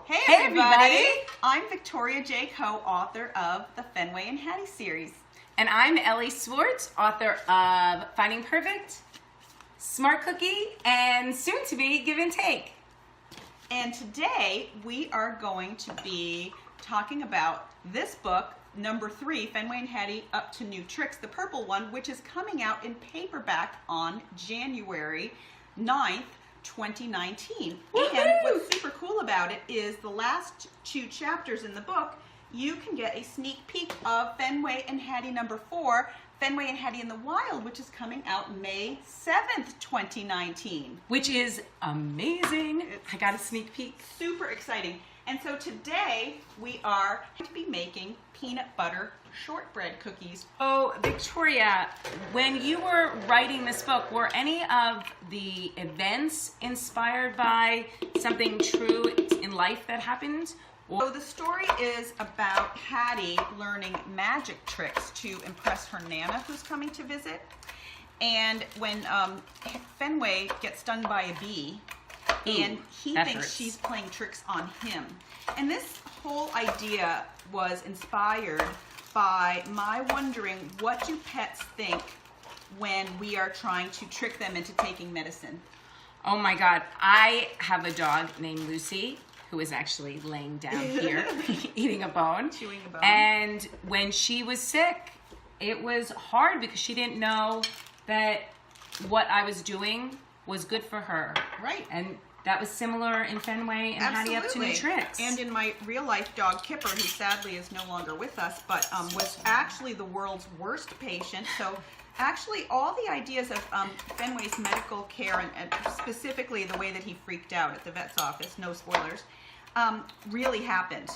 Hey everybody! I'm Victoria J.Coe, author of the Fenway and Hattie series. And I'm Elly Swartz, author of Finding Perfect, Smart Cookie, and soon to be Give and Take. And today we are going to be talking about this book, number 3, Fenway and Hattie Up to New Tricks, the purple one, which is coming out in paperback on January 9th, 2019. Woo-hoo! And what's super cool about it is the last 2 chapters in the book, you can get a sneak peek of Fenway and Hattie number 4, Fenway and Hattie in the Wild, which is coming out May 7th, 2019. Which is amazing. I got a sneak peek. Super exciting. And so today we are going to be making peanut butter shortbread cookies. Oh, Victoria, when you were writing this book, were any of the events inspired by something true in life that happened? So the story is about Hattie learning magic tricks to impress her Nana who's coming to visit. And when Fenway gets stung by a bee, and he thinks she's playing tricks on him. And this whole idea was inspired by my wondering, what do pets think when we are trying to trick them into taking medicine? Oh my God, I have a dog named Lucy who is actually laying down here eating a bone. Chewing a bone. And when she was sick, it was hard because she didn't know that what I was doing was good for her. Right. And that was similar in Fenway and Hattie Up to New Tricks. And in my real life dog Kipper, who sadly is no longer with us, but was actually the world's worst patient. So actually all the ideas of Fenway's medical care and specifically the way that he freaked out at the vet's office, no spoilers, really happened.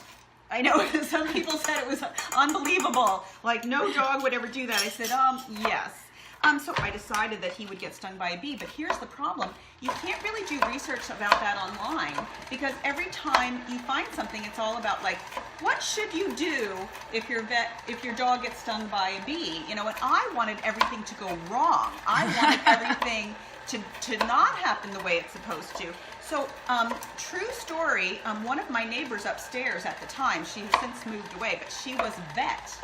I know some people said it was unbelievable, like no dog would ever do that. I said, yes. So I decided that he would get stung by a bee, but here's the problem. You can't really do research about that online because every time you find something, it's all about like, what should you do if your dog gets stung by a bee? You know, and I wanted everything to go wrong. I wanted everything to not happen the way it's supposed to. So, true story, one of my neighbors upstairs at the time, she has since moved away, but she was a vet.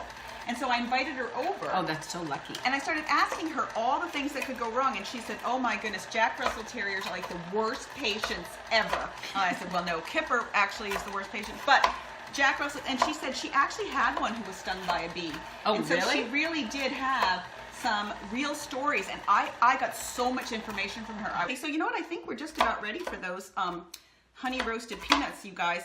And so I invited her over. Oh, that's so lucky. And I started asking her all the things that could go wrong. And she said, oh my goodness, Jack Russell Terriers are like the worst patients ever. I said, well, no, Kipper actually is the worst patient. But Jack Russell, and she said she actually had one who was stung by a bee. Oh, and so really? she really did have some real stories. And I got so much information from her. Okay, so you know what? I think we're just about ready for those honey roasted peanuts, you guys.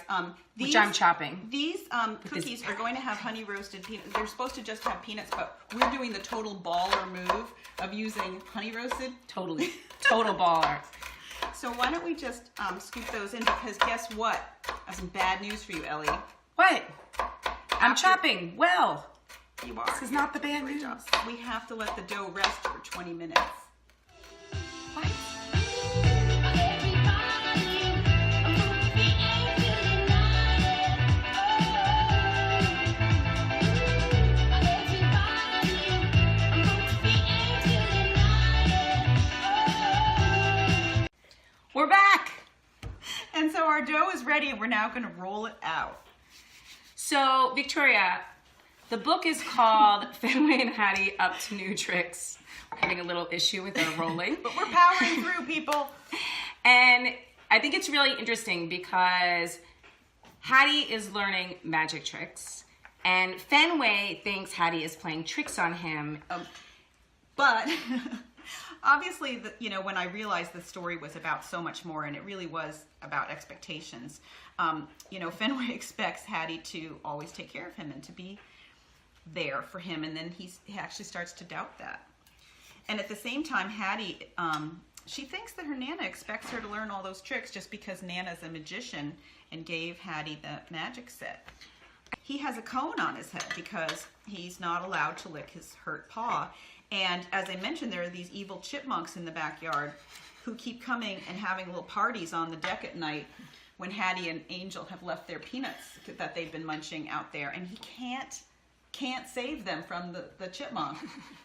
Which I'm chopping. These cookies are going to have honey roasted peanuts. They're supposed to just have peanuts, but we're doing the total baller move of using honey roasted. Totally. Total baller. So why don't we just scoop those in, because guess what? I have some bad news for you, Ellie. What? I'm chopping. Well, you are. This is not the bad news. We have to let the dough rest for 20 minutes. What? We're back! And so our dough is ready and we're now going to roll it out. So, Victoria, the book is called Fenway and Hattie Up to New Tricks. We're having a little issue with our rolling. But we're powering through, people. And I think it's really interesting because Hattie is learning magic tricks and Fenway thinks Hattie is playing tricks on him. But obviously, when I realized the story was about so much more, and it really was about expectations, Fenway expects Hattie to always take care of him and to be there for him, and then he actually starts to doubt that. And at the same time, Hattie, she thinks that her Nana expects her to learn all those tricks just because Nana's a magician and gave Hattie the magic set. He has a cone on his head because he's not allowed to lick his hurt paw. And as I mentioned, there are these evil chipmunks in the backyard who keep coming and having little parties on the deck at night when Hattie and Angel have left their peanuts that they've been munching out there. And he can't save them from the chipmunk.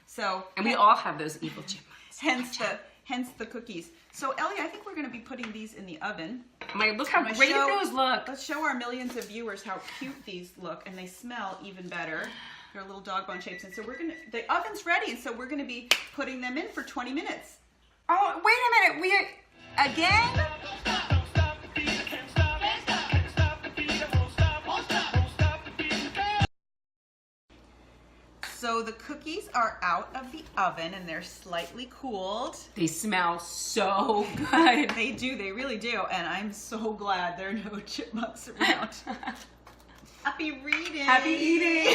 So and we all have those evil chipmunks. Hence hence the cookies. So Ellie, I think we're going to be putting these in the oven. Look how great those look. Let's show our millions of viewers how cute these look, and they smell even better. They're little dog bone shapes, and so the oven's ready, and so we're going to be putting them in for 20 minutes. Oh, wait a minute. Again? So the cookies are out of the oven and they're slightly cooled. They smell so good. They do, they really do. And I'm so glad there are no chipmunks around. Happy reading. Happy eating.